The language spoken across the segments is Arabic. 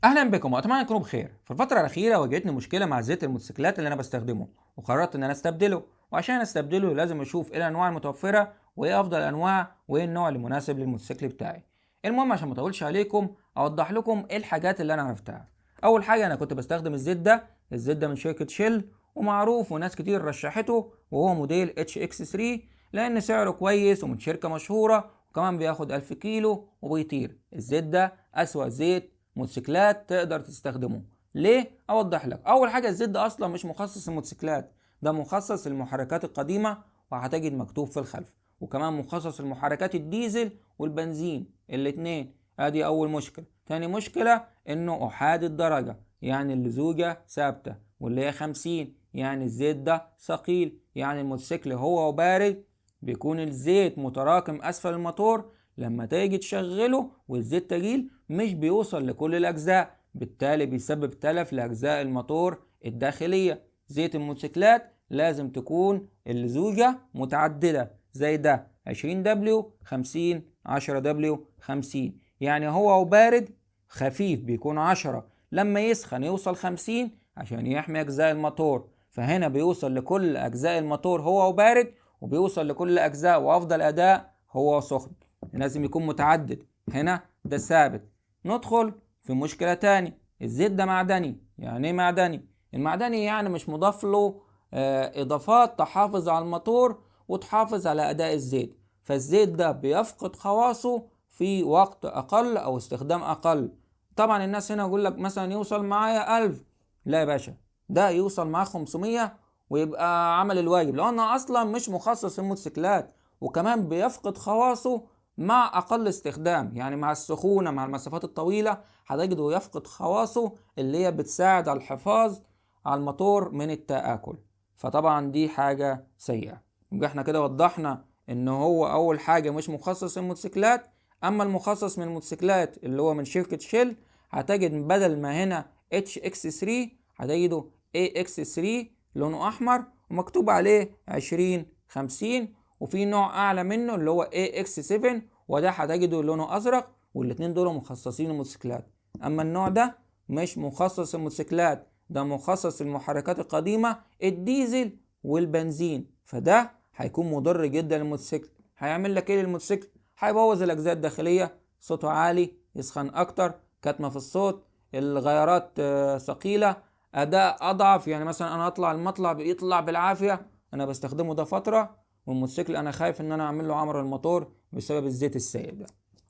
اهلا بكم واتمنى تكونوا بخير. في الفتره الاخيره واجهتني مشكله مع زيت الموتوسيكلات اللي انا بستخدمه، وقررت ان انا استبدله. وعشان استبدله لازم اشوف ايه الانواع المتوفره وايه افضل الانواع وايه النوع اللي مناسب للموتوسيكل بتاعي. المهم عشان ما اطولش عليكم اوضح لكم ايه الحاجات اللي انا عرفتها. اول حاجه انا كنت بستخدم الزيت ده من شركه شيل، ومعروف وناس كتير رشحته، وهو موديل اتش اكس 3 لان سعره كويس ومن شركه مشهوره، وكمان بياخد 1000 كيلو وبيطير. الزيت ده اسوأ زيت موتوسيكلات تقدر تستخدمه. ليه؟ اوضح لك. اول حاجه الزيت ده اصلا مش مخصص للموتوسيكلات، ده مخصص للمحركات القديمه، وهتجد مكتوب في الخلف. وكمان مخصص للمحركات الديزل والبنزين الاتنين. ادي اول مشكله. تاني مشكله انه احادي الدرجه، يعني اللزوجه ثابته، واللي هي 50. يعني الزيت ده ثقيل، يعني الموتوسيكل هو بارد بيكون الزيت متراكم اسفل الموتور. لما تيجي تشغله والزيت تقيل مش بيوصل لكل الأجزاء، بالتالي بيسبب تلف لأجزاء الموتور الداخلية. زيت الموتوسيكلات لازم تكون اللزوجة متعددة، زي ده 20 دبليو 50 10 دبليو 50. يعني هو وبارد خفيف بيكون 10، لما يسخن يوصل 50 عشان يحمي أجزاء الموتور. فهنا بيوصل لكل أجزاء الموتور هو وبارد، وبيوصل لكل أجزاء وأفضل أداء هو سخن. لازم يكون متعدد. هنا ده ثابت. ندخل في مشكلة تاني. الزيت ده معدني. يعني ايه معدني؟ المعدني يعني مش مضاف له اضافات تحافظ على الموتور وتحافظ على اداء الزيت، فالزيت ده بيفقد خواصه في وقت اقل او استخدام اقل. طبعا الناس هنا يقول لك مثلا يوصل معايا 1000. لا يا باشا، ده يوصل معاه 500 ويبقى عمل الواجب، لانه اصلا مش مخصص للموتوسيكلات. وكمان بيفقد خواصه مع اقل استخدام، يعني مع السخونه مع المسافات الطويله هتجده يفقد خواصه اللي هي بتساعد على الحفاظ على الموتور من التآكل. فطبعا دي حاجه سيئه. يبقى احنا كده وضحنا ان هو اول حاجه مش مخصص للموتوسيكلات. اما المخصص من الموتوسيكلات اللي هو من شركه شيل، هتجد بدل ما هنا اتش اكس 3 هتجده اي اكس 3 لونه احمر ومكتوب عليه 20 50. وفي نوع اعلى منه اللي هو اي اكس 7 وده هتجده لونه ازرق، والاتنين دول مخصصين للموتوسيكلات. اما النوع ده مش مخصص للموتوسيكلات، ده مخصص للمحركات القديمه الديزل والبنزين. فده هيكون مضر جدا للموتوسيكل. هيعمل لك ايه للموتوسيكل؟ هيبوظ الاجزاء الداخليه، صوته عالي، يسخن اكتر، كتمه في الصوت، الغيارات ثقيله، اداء اضعف. يعني مثلا انا اطلع المطلع بيطلع بالعافيه، انا بستخدمه ده فتره، والموتوسيكل انا خايف ان انا اعمل له عمر الموتور بسبب الزيت السائل ده.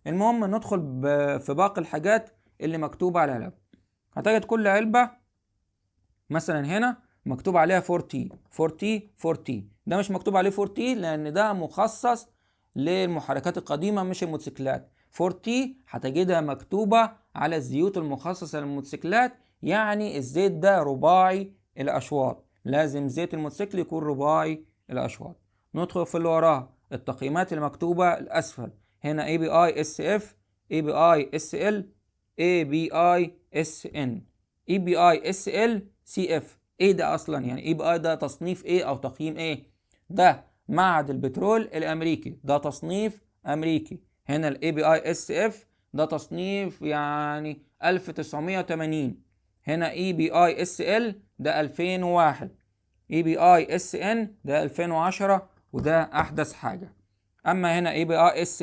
المهم ندخل في باقي الحاجات اللي مكتوبة على العلب. هتجد كل علبة مثلا هنا مكتوب عليها 4T 4T 4T. ده مش مكتوب عليه 4T لان ده مخصص للمحركات القديمة مش الموتوسيكلات. 4T هتجدها مكتوبة على الزيوت المخصصة للموتوسيكلات، يعني الزيت ده رباعي الاشواط، لازم زيت الموتوسيكل يكون رباعي الاشواط. ندخل في اللي وراها التقييمات اللي مكتوبة الاسفل. هنا ABI SF ABI SL ABI SN ABI SL CF. ايه ده اصلا؟ يعني اي بي اي ده تصنيف ايه او تقييم ايه؟ ده معهد البترول الامريكي، ده تصنيف امريكي. هنا الاي بي اي اس اف ده تصنيف يعني 1980. هنا اي بي اي اس ال ده 2001. اي بي اي اس ان ده 2010 وده احدث حاجه. اما هنا اي بي اي اس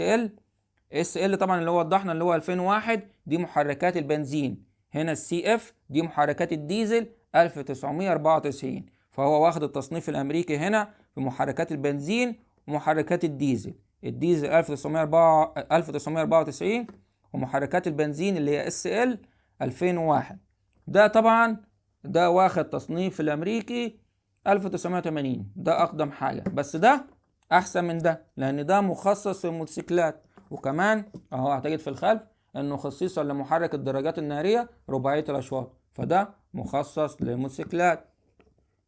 ال طبعا اللي هو وضحنا اللي هو 2001 دي محركات البنزين. هنا السي اف دي محركات الديزل 1994. فهو واخد التصنيف الامريكي هنا في محركات البنزين ومحركات الديزل. الديزل 1994 ومحركات البنزين اللي هي اس ال 2001. ده طبعا ده واخد تصنيف الامريكي 1980. ده اقدم حاجه، بس ده احسن من ده لان ده مخصص للموتوسيكلات. وكمان اهو هتجد في الخلف انه خصيصا لمحرك الدراجات الناريه رباعيه الاشواط، فده مخصص للموتوسيكلات.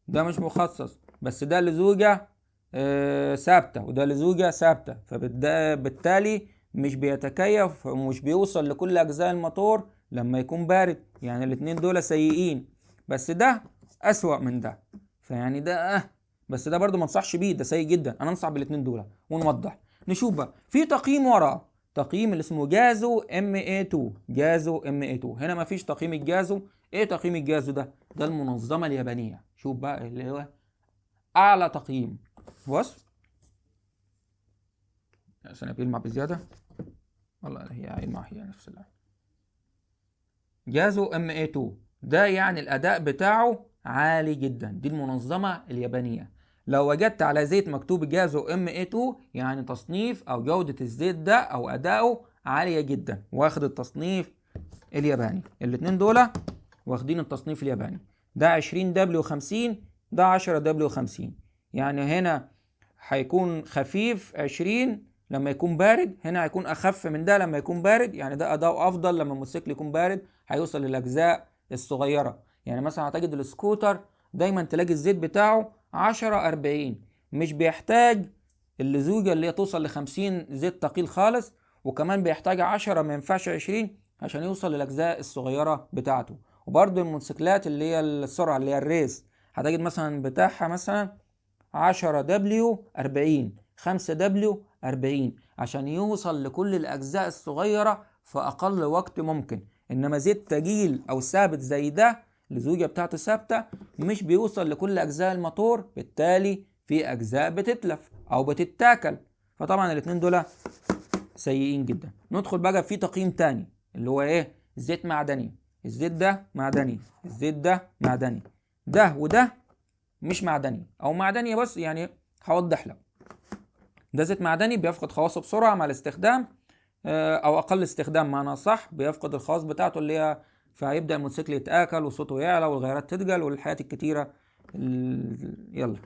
ده مش مخصص، بس ده لزوجة ثابتة وده لزوجة ثابتة، فبالتالي مش بيتكيف ومش بيوصل لكل أجزاء الموتور لما يكون بارد. يعني الاتنين دول سيئين، بس ده أسوأ من ده. فيعني ده بس ده برضو ما انصحش بيه، ده سيء جدا. انا انصح بالاتنين دول. ونوضح نشوف بقى في تقييم وراه. تقييم اللي اسمه جازو MA2. جازو MA2 هنا مفيش تقييم الجازو. ايه تقييم الجازو ده؟ ده المنظمة اليابانية. شوف بقى اللي هو اعلى تقييم. بص عشان بيلمع بزيادة، والله هي هيلمع هي نفس الآن. جازو MA2 ده يعني الأداء بتاعه عالي جدا. دي المنظمة اليابانية. لو وجدت على زيت مكتوب جازو MA2 يعني تصنيف أو جودة الزيت ده أو أداؤه عالية جدا، واخد التصنيف الياباني. الاتنين دول واخدين التصنيف الياباني. ده 20W50، ده 10W50. يعني هنا هيكون خفيف 20 لما يكون بارد، هنا هيكون اخف من ده لما يكون بارد. يعني ده اداؤه افضل لما الموتوسيكل يكون بارد، هيوصل للاجزاء الصغيره. يعني مثلا هتجد السكوتر دايما تلاقي الزيت بتاعه 10-40، مش بيحتاج اللزوجه اللي هي توصل ل 50 زيت ثقيل خالص، وكمان بيحتاج 10 ما ينفعش 20 عشان يوصل للاجزاء الصغيره بتاعته. وبرده الموتوسيكلات اللي هي السرعه اللي هي الريس هتجد مثلا بتاعها مثلا 10W40، 5W40 عشان يوصل لكل الأجزاء الصغيرة في أقل وقت ممكن. إنما زيت تجيل أو ثابت زي ده الزوجة بتاعته ثابتة مش بيوصل لكل أجزاء الموتور، بالتالي في أجزاء بتتلف أو بتتاكل. فطبعا الاتنين دول سيئين جدا. ندخل بقى في تقييم تاني اللي هو إيه؟ زيت معدني. الزيت ده معدني، الزيت ده معدني، ده وده مش معدني او معدني. بس يعني هوضح لك. ده زيت معدني بيفقد خواصه بسرعه مع الاستخدام، او اقل استخدام معنى صح بيفقد الخواص بتاعته اللي هي، فيبدا الموتوسيكل يتاكل وصوته يعلى والغيارات تتقل والحاجات الكتيره. يلا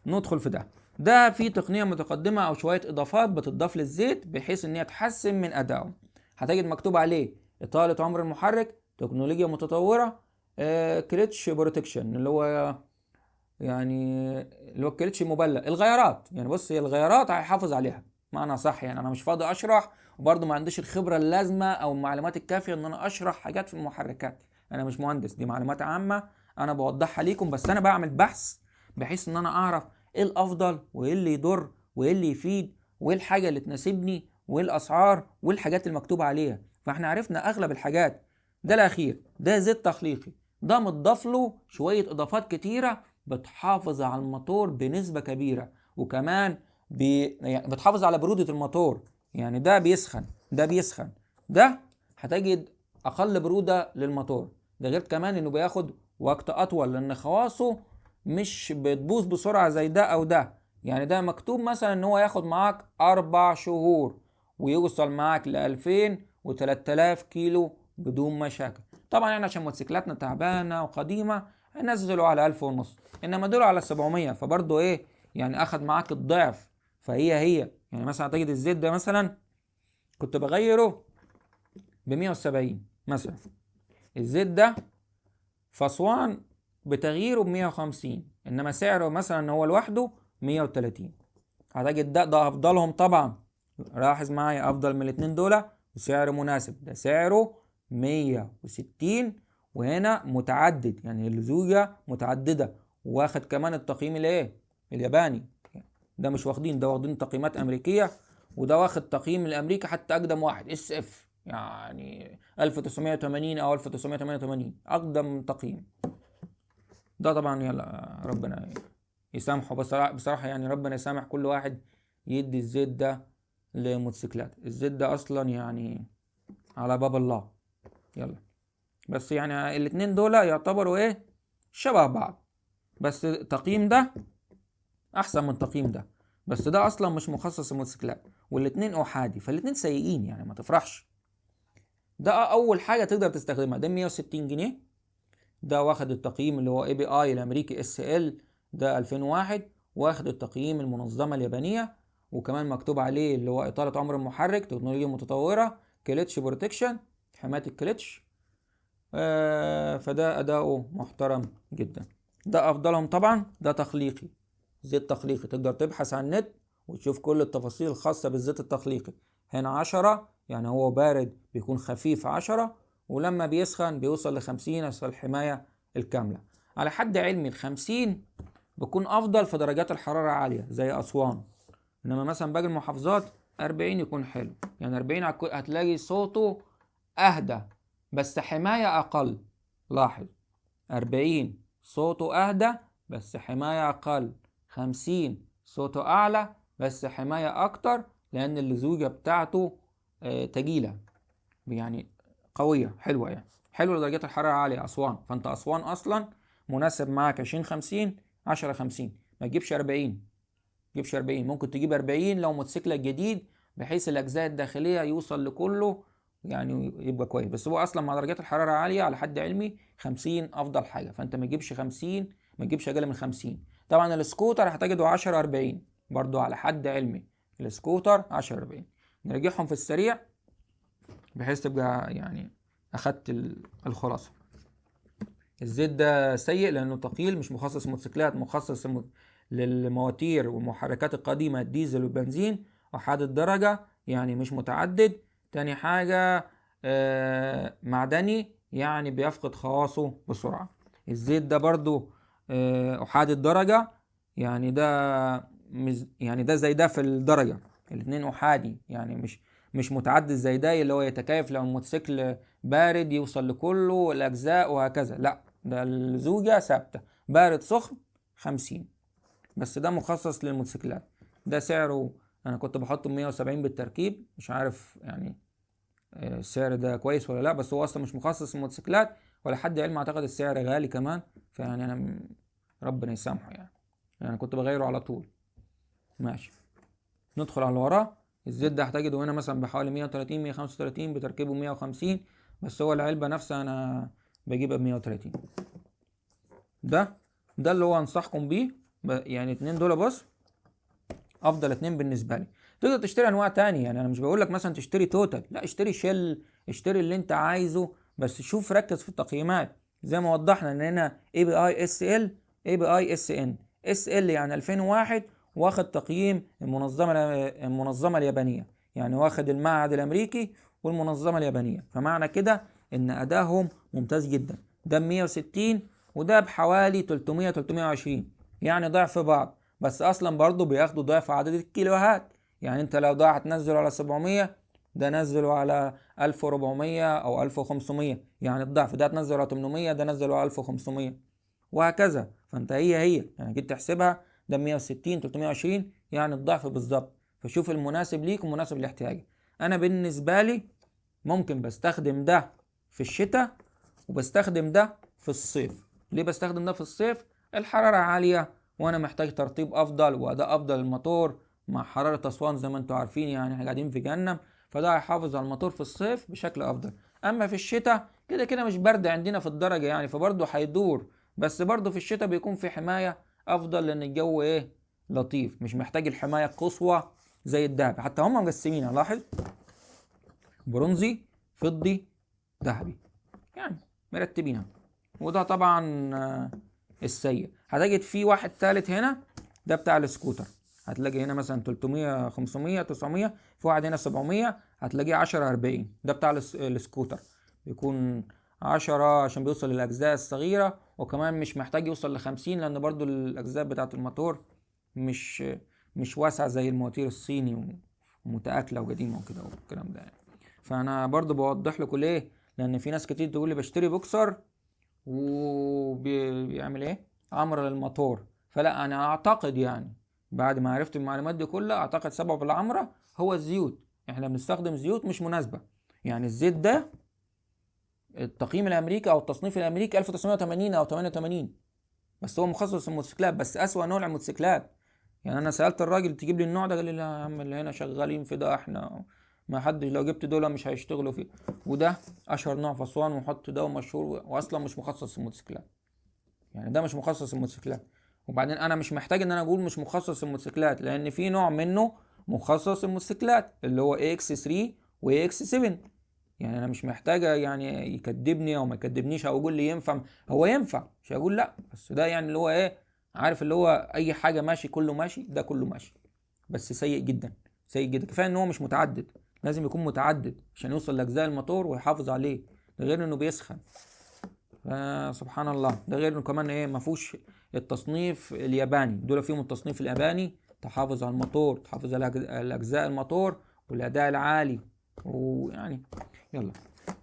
ندخل في ده. ده في تقنيه متقدمه او شويه اضافات بتضاف للزيت بحيث ان هي تحسن من ادائه. هتجد مكتوب عليه اطاله عمر المحرك، تكنولوجيا متطوره، كريتش بروتكشن اللي هو يعني اللي هو الكلتش مبلل. الغيارات يعني بص هي الغيارات هيحافظ عليها معنى صح. يعني انا مش فاضي اشرح، وبرضه ما عنديش الخبره اللازمه او المعلومات الكافيه ان انا اشرح حاجات في المحركات. انا مش مهندس، دي معلومات عامه انا بوضحها ليكم. بس انا بعمل بحث بحيث ان انا اعرف ايه الافضل وايه اللي يضر وايه اللي يفيد وايه الحاجه اللي تناسبني وايه الاسعار وايه الحاجات المكتوبه عليها. فاحنا عرفنا اغلب الحاجات. ده الاخير ده زيت تخليقي، ده متضاف له شويه اضافات كتيره بتحافظ على الموتور بنسبة كبيرة، وكمان يعني بتحافظ على برودة الموتور. يعني ده بيسخن، ده بيسخن، ده هتجد أقل برودة للموتور. ده غير كمان إنه بياخد وقت أطول لأن خواصه مش بتبوظ بسرعة زي ده أو ده. يعني ده مكتوب مثلا إن هو ياخد معاك 4 شهور ويوصل معاك ل2000 و3000 كيلو بدون مشاكل. طبعا يعني عشان موتوسيكلاتنا تعبانة وقديمة نزلوا على 1500، انما دول على 700، فبرضه ايه يعني اخد معاك الضعف. فهي يعني مثلا تجد الزيت ده مثلا كنت بغيره ب 170 مثلا، الزيت ده في اسوان بتغييره ب 150، انما سعره مثلا هو لوحده 130. هتجد ده افضلهم طبعا. لاحظ معايا افضل من الاتنين دول وسعر مناسب. ده سعره 160 وهنا متعدد يعني اللزوجة متعددة، واخد كمان التقييم الايه الياباني. ده مش واخدين، ده واخدين تقييمات امريكية، وده واخد تقييم الامريكي حتى اقدم واحد SF يعني 1980 او 1988 اقدم تقييم. ده طبعا يلا ربنا يسامحه. بصراحة يعني ربنا يسامح كل واحد يدي الزيت ده لموتوسيكلات. الزيت ده اصلا يعني على باب الله. يلا بس يعني الاتنين دول يعتبروا ايه شبه بعض، بس تقييم ده احسن من تقييم ده. بس ده اصلا مش مخصص الموتوسيكلات والاتنين احادي، فالاتنين سيئين يعني ما تفرحش. ده اول حاجة تقدر تستخدمها. ده 160 جنيه. ده واخد التقييم اللي هو API الامريكي SL ده 2001، واخد التقييم المنظمة اليابانية، وكمان مكتوب عليه اللي هو إطالة عمر المحرك، تكنولوجيا متطورة، كليتش بروتكشن، حماية الكليتش. فده أداؤه محترم جدا. ده أفضلهم طبعا. ده تخليقي، زيت تخليقي. تقدر تبحث عن النت وتشوف كل التفاصيل الخاصة بالزيت التخليقي. هنا 10 يعني هو بارد بيكون خفيف 10، ولما بيسخن بيوصل ل50 عشان الحماية الكاملة. على حد علمي ال50 بيكون أفضل في درجات الحرارة عالية زي أسوان، إنما مثلا باقي المحافظات 40 يكون حلو. يعني 40 هتلاقي صوته اهدى بس حماية اقل. لاحظ، 40 صوته اهدى بس حماية اقل. 50 صوته اعلى بس حماية اكتر، لان اللزوجة بتاعته تقيلة، يعني قوية حلوة. يعني حلوة درجات الحرارة عالية. أسوان، فأنت أسوان أصلا مناسب معاك 20 50 10 50. ما تجيبش 40. تجيبش 40. ممكن تجيب 40 لو موتوسيكلك جديد، بحيث الأجزاء الداخلية يوصل لكله، يعني يبقى كويس. بس هو أصلا مع درجات الحرارة عالية على حد علمي 50 أفضل حاجة. فأنت ما تجيبش 50، ما تجيبش أقل من 50. طبعا السكوتر هتجده 10 40 برضو على حد علمي. السكوتر 10 40. نرجعهم في السريع بحيث تبقى يعني اخدت الخلاصه. الزيت ده سيء لانه ثقيل، مش مخصص موتوسيكلات، مخصص للمواتير والمحركات القديمه، الديزل والبنزين، وحاد الدرجه يعني مش متعدد. تاني حاجه معدني، يعني بيفقد خواصه بسرعه. الزيت ده برضو احاد الدرجه، يعني ده يعني ده زي ده في الدرجه. الاتنين احادي، يعني مش متعدد زي ده اللي هو يتكيف لو الموتوسيكل بارد يوصل لكله الأجزاء وهكذا. لا، ده الزوجة ثابتة، بارد سخن 50. بس ده مخصص للموتوسيكلات. ده سعره أنا كنت بحطه 170 بالتركيب، مش عارف يعني السعر ده كويس ولا لا، بس هو أصلا مش مخصص للموتوسيكلات ولا حد علم. أعتقد السعر غالي كمان، فيعني أنا ربنا يسامحه يعني كنت بغيره على طول. ماشي، ندخل على اللي وراه. الزيت ده هحتاجه هنا مثلا بحوالي 130 135 بتركيبه 150، بس هو العلبة نفسها أنا بجيبها ب 130. ده اللي هو أنصحكم بيه. يعني اتنين دول بص، أفضل اتنين بالنسبة لي. تقدر تشتري أنواع تانية، يعني أنا مش بقول لك مثلا تشتري توتال، لا، اشتري شيل، اشتري اللي أنت عايزه، بس شوف ركز في التقييمات. زي ما وضحنا إن هنا API SL API SN. SL يعني 2001، واخد تقييم المنظمة اليابانية، يعني واخد المعهد الأمريكي والمنظمة اليابانية. فمعنى كده إن أدائهم ممتاز جدا. ده ب 160 وده بحوالي 300 320، يعني ضعف بعض. بس اصلا برضو بياخدوا ضعف عدد الكيلوهات. يعني انت لو ده هتنزله على 700، ده نزله على 1400 او 1500، يعني الضعف. ده هتنزله على 800، ده نزله على 1500، وهكذا. فانت هي يعني جيت تحسبها، ده 160 320، يعني الضعف بالظبط. فشوف المناسب ليك ومناسب لاحتياجك. انا بالنسبه لي ممكن بستخدم ده في الشتاء وبستخدم ده في الصيف. ليه بستخدم ده في الصيف؟ الحرارة عالية وانا محتاج ترطيب افضل واداء افضل الموتور مع حرارة اسوان زي ما انتم عارفين، يعني احنا قاعدين في جهنم، فده هيحافظ على الموتور في الصيف بشكل افضل. اما في الشتاء كده كده مش برد عندنا في الدرجة، يعني فبرضه هيدور، بس برضه في الشتاء بيكون في حماية افضل لان الجو لطيف، مش محتاج الحماية القصوى زي الدهب. حتى هم مقسمينها، لاحظ، برونزي، فضي، ذهبي، يعني مرتبينها. وده طبعا السيء. هتجد في واحد تالت هنا، ده بتاع السكوتر. هتلاقي هنا مثلا 300 500 900، في واحد هنا 700، هتلاقيه 10 40. ده بتاع السكوتر، بيكون 10 عشان بيوصل للأجزاء الصغيرة، وكمان مش محتاج يوصل ل50 لأن برضو الأجزاء بتاعة الموتور مش مش واسعة زي المواتير الصيني ومتآكلة وقديمة وكده والكلام ده يعني. فأنا برضو بوضح لكم ليه، لأن في ناس كتير تقول لي بشتري بوكسر وبيعمل عمر للموتور. فلا، انا اعتقد يعني بعد ما عرفت المعلومات دي كلها، اعتقد سبب العمرة هو الزيوت. احنا بنستخدم زيوت مش مناسبة. يعني الزيت ده التقييم الامريكي او التصنيف الامريكي 1980 او 88، بس هو مخصص للموتوسيكلات، بس اسوأ نوع الموتوسيكلات. يعني انا سألت الراجل تجيب لي النوع ده، قال لي لا يا عم، اللي هنا شغالين في ده احنا ما حد لو جبت دول مش هيشتغلوا فيه. وده اشهر نوع في اسوان وحط ده ومشهور، واصلا مش مخصص للموتوسيكلات. يعني ده مش مخصص للموتوسيكلات. وبعدين انا مش محتاج ان انا اقول مش مخصص للموتوسيكلات، لان في نوع منه مخصص للموتوسيكلات اللي هو AX3 و AX7. يعني انا مش محتاجه يعني يكدبني او ما يكدبنيش او يقول لي ينفع. هو ينفع، مش هقول لا، بس ده يعني اللي هو عارف اللي هو اي حاجه ماشي كله ماشي، ده كله ماشي. بس سيء جدا، سيء جدا. كفايه ان هو مش متعدد، لازم يكون متعدد عشان يوصل لاجزاء الموتور ويحافظ عليه. ده غير انه بيسخن. سبحان الله. ده غير انه كمان ما فيهوش التصنيف الياباني. دول فيهم التصنيف الياباني، تحافظ على الموتور، تحافظ على اجزاء الموتور والاداء العالي، ويعني يلا.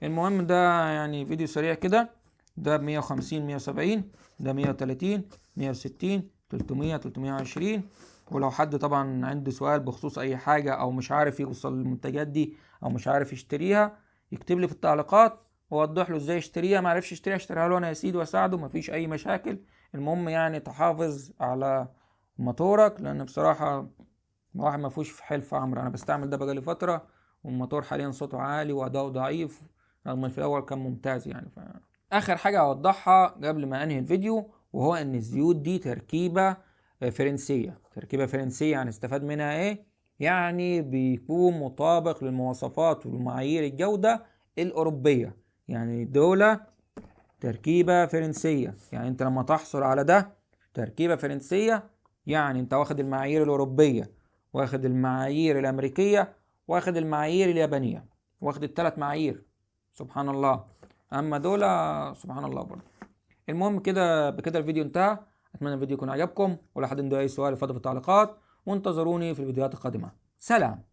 المهم ده يعني فيديو سريع كده، ده ب150 170، ده 130 160 300 320. ولو حد طبعا عنده سؤال بخصوص اي حاجة او مش عارف يوصل للمنتجات دي او مش عارف يشتريها، يكتب لي في التعليقات واوضح له ازاي يشتريها. ما عرفش يشتريها اشتريها له انا يا سيدي واساعده، مفيش اي مشاكل. المهم يعني تحافظ على موتورك، لان بصراحة واحد ما فيهوش في حلف عمرو. انا بستعمل ده بقالي فترة، والموتور حاليا صوته عالي واداؤه ضعيف، رغم في الاول كان ممتاز يعني. اخر حاجة اوضحها قبل ما انهي الفيديو، وهو ان الزيوت دي تركيبة فرنسية. تركيبة فرنسية يعني استفاد منها ايه؟ يعني بيكون مطابق للمواصفات والمعايير الجودة الأوروبية. يعني دولة تركيبة فرنسية، يعني انت لما تحصل على ده تركيبة فرنسية، يعني انت واخد المعايير الأوروبية، واخد المعايير الأمريكية، واخد المعايير اليابانية، واخد الثلاث معايير. سبحان الله. اما دول سبحان الله برضه. المهم كده، بكده الفيديو انتهى. اتمنى الفيديو يكون عجبكم، ولو حد عنده اي سؤال يفضل في التعليقات، وانتظروني في الفيديوهات القادمة. سلام.